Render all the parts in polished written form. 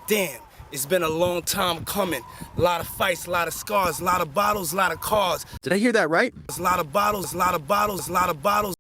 Damn, it's been a long time coming. A lot of fights, a lot of scars, a lot of bottles, a lot of cars. Did I hear that right? A lot of bottles, a lot of bottles, a lot of bottles.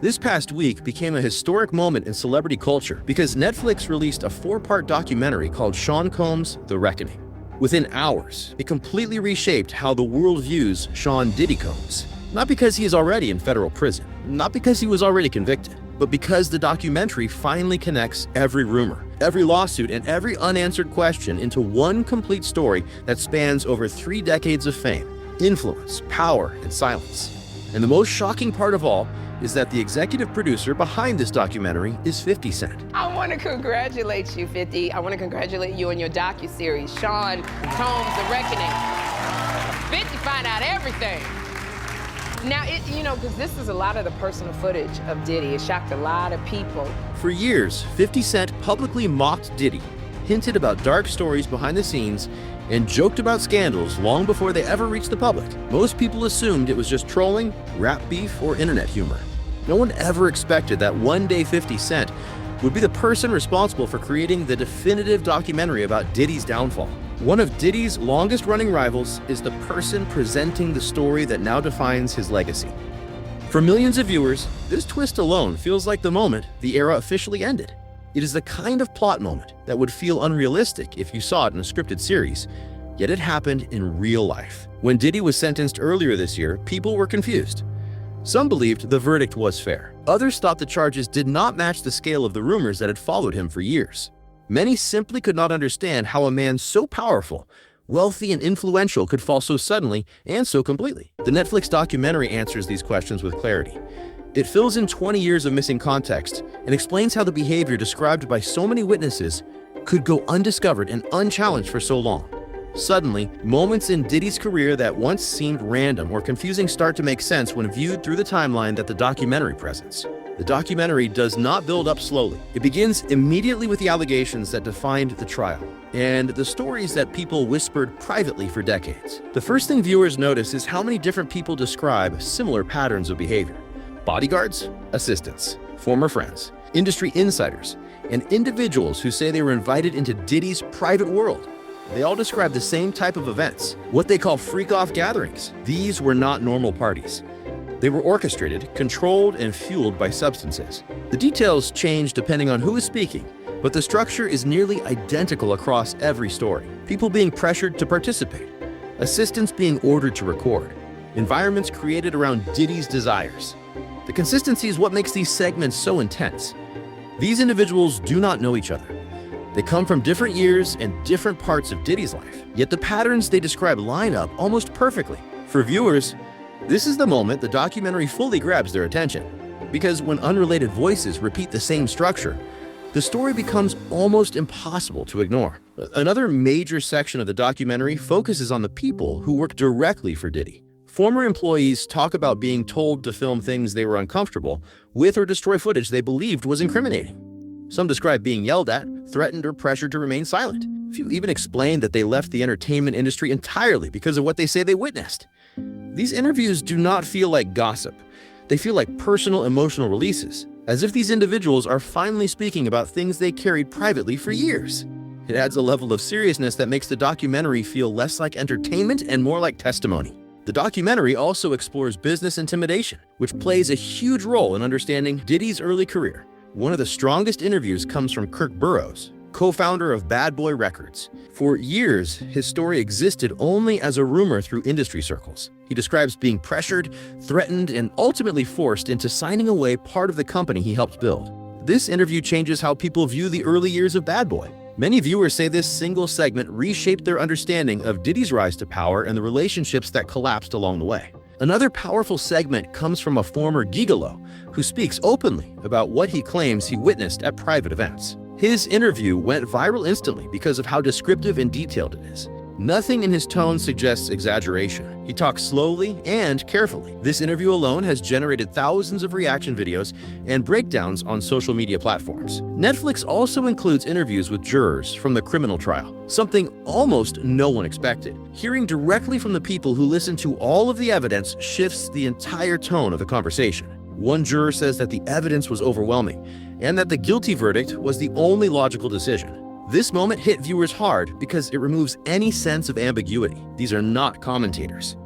This past week became a historic moment in celebrity culture because Netflix released a 4-part documentary called Sean Combs: The Reckoning. Within hours, it completely reshaped how the world views Sean Diddy Combs. Not because he is already in federal prison, not because he was already convicted, but because the documentary finally connects every rumor, every lawsuit, and every unanswered question into one complete story that spans over 3 decades of fame, influence, power, and silence. And the most shocking part of all is that the executive producer behind this documentary is 50 Cent. I want to congratulate you, 50. I want to congratulate you on your docuseries, Sean Combs: The Reckoning. 50 find out everything. Now, because this is a lot of the personal footage of Diddy. It shocked a lot of people. For years, 50 Cent publicly mocked Diddy, hinted about dark stories behind the scenes, and joked about scandals long before they ever reached the public. Most people assumed it was just trolling, rap beef, or internet humor. No one ever expected that one day 50 Cent would be the person responsible for creating the definitive documentary about Diddy's downfall. One of Diddy's longest-running rivals is the person presenting the story that now defines his legacy. For millions of viewers, this twist alone feels like the moment the era officially ended. It is the kind of plot moment that would feel unrealistic if you saw it in a scripted series, yet it happened in real life. When Diddy was sentenced earlier this year, people were confused. Some believed the verdict was fair. Others thought the charges did not match the scale of the rumors that had followed him for years. Many simply could not understand how a man so powerful, wealthy, and influential could fall so suddenly and so completely. The Netflix documentary answers these questions with clarity. It fills in 20 years of missing context and explains how the behavior described by so many witnesses could go undiscovered and unchallenged for so long. Suddenly, moments in Diddy's career that once seemed random or confusing start to make sense when viewed through the timeline that the documentary presents. The documentary does not build up slowly. It begins immediately with the allegations that defined the trial and the stories that people whispered privately for decades. The first thing viewers notice is how many different people describe similar patterns of behavior. Bodyguards, assistants, former friends, industry insiders, and individuals who say they were invited into Diddy's private world. They all describe the same type of events, what they call freak-off gatherings. These were not normal parties. They were orchestrated, controlled, and fueled by substances. The details change depending on who is speaking, but the structure is nearly identical across every story. People being pressured to participate, assistants being ordered to record, environments created around Diddy's desires. The consistency is what makes these segments so intense. These individuals do not know each other. They come from different years and different parts of Diddy's life, yet the patterns they describe line up almost perfectly. For viewers, this is the moment the documentary fully grabs their attention, because when unrelated voices repeat the same structure, the story becomes almost impossible to ignore. Another major section of the documentary focuses on the people who work directly for Diddy. Former employees talk about being told to film things they were uncomfortable with or destroy footage they believed was incriminating. Some describe being yelled at, threatened, or pressured to remain silent. A few even explain that they left the entertainment industry entirely because of what they say they witnessed. These interviews do not feel like gossip. They feel like personal emotional releases, as if these individuals are finally speaking about things they carried privately for years. It adds a level of seriousness that makes the documentary feel less like entertainment and more like testimony. The documentary also explores business intimidation, which plays a huge role in understanding Diddy's early career. One of the strongest interviews comes from Kirk Burrows, co-founder of Bad Boy Records. For years, his story existed only as a rumor through industry circles. He describes being pressured, threatened, and ultimately forced into signing away part of the company he helped build. This interview changes how people view the early years of Bad Boy. Many viewers say this single segment reshaped their understanding of Diddy's rise to power and the relationships that collapsed along the way. Another powerful segment comes from a former gigolo who speaks openly about what he claims he witnessed at private events. His interview went viral instantly because of how descriptive and detailed it is. Nothing in his tone suggests exaggeration. He talks slowly and carefully. This interview alone has generated thousands of reaction videos and breakdowns on social media platforms. Netflix also includes interviews with jurors from the criminal trial, something almost no one expected. Hearing directly from the people who listened to all of the evidence shifts the entire tone of the conversation. One juror says that the evidence was overwhelming and that the guilty verdict was the only logical decision. This moment hit viewers hard because it removes any sense of ambiguity. These are not commentators.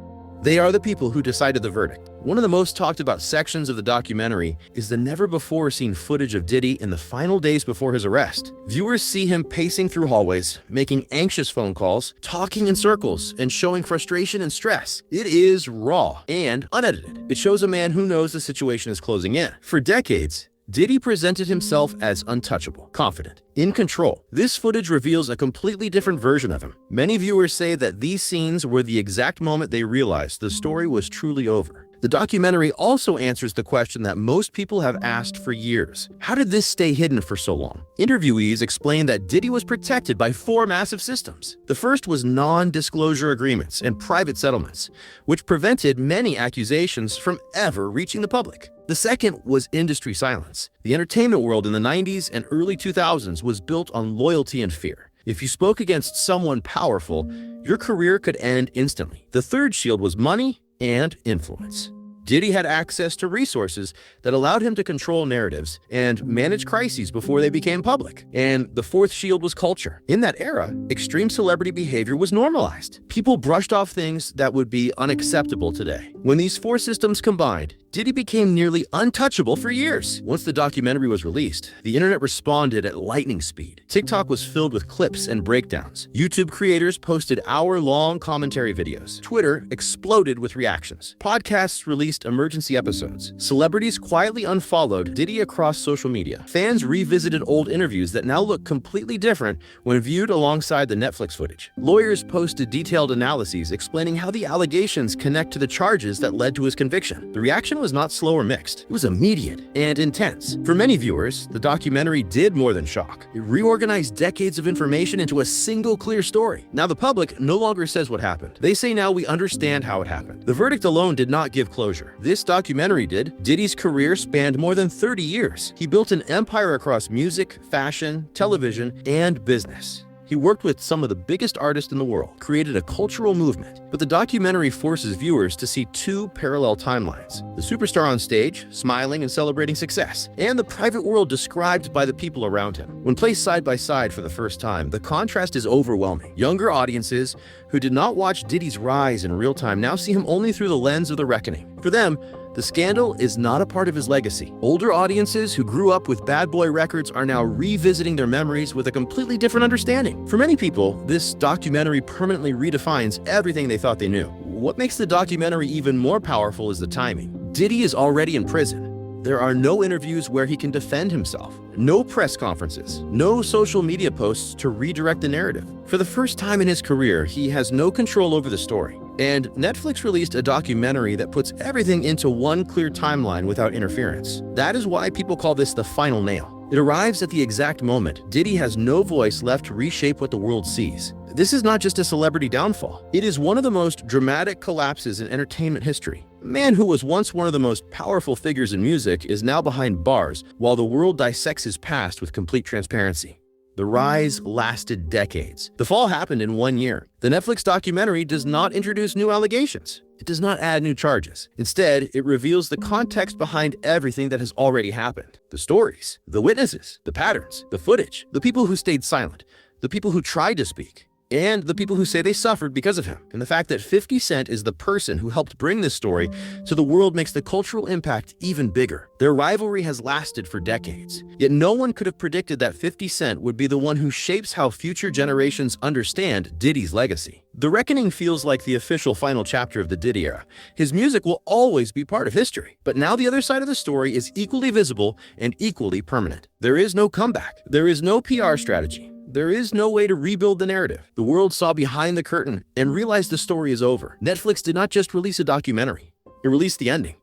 They are the people who decided the verdict. One of the most talked about sections of the documentary is the never-before-seen footage of Diddy in the final days before his arrest. Viewers see him pacing through hallways, making anxious phone calls, talking in circles, and showing frustration and stress. It is raw and unedited. It shows a man who knows the situation is closing in. For decades, Diddy presented himself as untouchable, confident, in control. This footage reveals a completely different version of him. Many viewers say that these scenes were the exact moment they realized the story was truly over. The documentary also answers the question that most people have asked for years. How did this stay hidden for so long? Interviewees explain that Diddy was protected by 4 massive systems. The first was non-disclosure agreements and private settlements, which prevented many accusations from ever reaching the public. The second was industry silence. The entertainment world in the 90s and early 2000s was built on loyalty and fear. If you spoke against someone powerful, your career could end instantly. The third shield was money and influence. Diddy had access to resources that allowed him to control narratives and manage crises before they became public. And the fourth shield was culture. In that era, extreme celebrity behavior was normalized. People brushed off things that would be unacceptable today. When these 4 systems combined, Diddy became nearly untouchable for years. Once the documentary was released, the internet responded at lightning speed. TikTok was filled with clips and breakdowns. YouTube creators posted hour-long commentary videos. Twitter exploded with reactions. Podcasts released emergency episodes. Celebrities quietly unfollowed Diddy across social media. Fans revisited old interviews that now look completely different when viewed alongside the Netflix footage. Lawyers posted detailed analyses explaining how the allegations connect to the charges that led to his conviction. The reaction was not slow or mixed. It was immediate and intense. For many viewers, the documentary did more than shock. It reorganized decades of information into a single clear story. Now the public no longer says what happened. They say now we understand how it happened. The verdict alone did not give closure. This documentary did. Diddy's career spanned more than 30 years. He built an empire across music, fashion, television, and business. He worked with some of the biggest artists in the world, created a cultural movement. But the documentary forces viewers to see 2 parallel timelines. The superstar on stage, smiling and celebrating success, and the private world described by the people around him. When placed side by side for the first time, the contrast is overwhelming. Younger audiences who did not watch Diddy's rise in real time now see him only through the lens of the reckoning. For them, the scandal is not a part of his legacy. Older audiences who grew up with Bad Boy records are now revisiting their memories with a completely different understanding. For many people, this documentary permanently redefines everything they thought they knew. What makes the documentary even more powerful is the timing. Diddy is already in prison. There are no interviews where he can defend himself, no press conferences, no social media posts to redirect the narrative. For the first time in his career, he has no control over the story. And Netflix released a documentary that puts everything into one clear timeline without interference. That is why people call this the final nail. It arrives at the exact moment Diddy has no voice left to reshape what the world sees. This is not just a celebrity downfall. It is one of the most dramatic collapses in entertainment history. A man who was once one of the most powerful figures in music is now behind bars while the world dissects his past with complete transparency. The rise lasted decades. The fall happened in 1 year. The Netflix documentary does not introduce new allegations. It does not add new charges. Instead, it reveals the context behind everything that has already happened. The stories, the witnesses, the patterns, the footage, the people who stayed silent, the people who tried to speak, and the people who say they suffered because of him. And the fact that 50 Cent is the person who helped bring this story to the world makes the cultural impact even bigger. Their rivalry has lasted for decades. Yet no one could have predicted that 50 Cent would be the one who shapes how future generations understand Diddy's legacy. The Reckoning feels like the official final chapter of the Diddy era. His music will always be part of history. But now the other side of the story is equally visible and equally permanent. There is no comeback. There is no PR strategy. There is no way to rebuild the narrative. The world saw behind the curtain and realized the story is over. Netflix did not just release a documentary. It released the ending.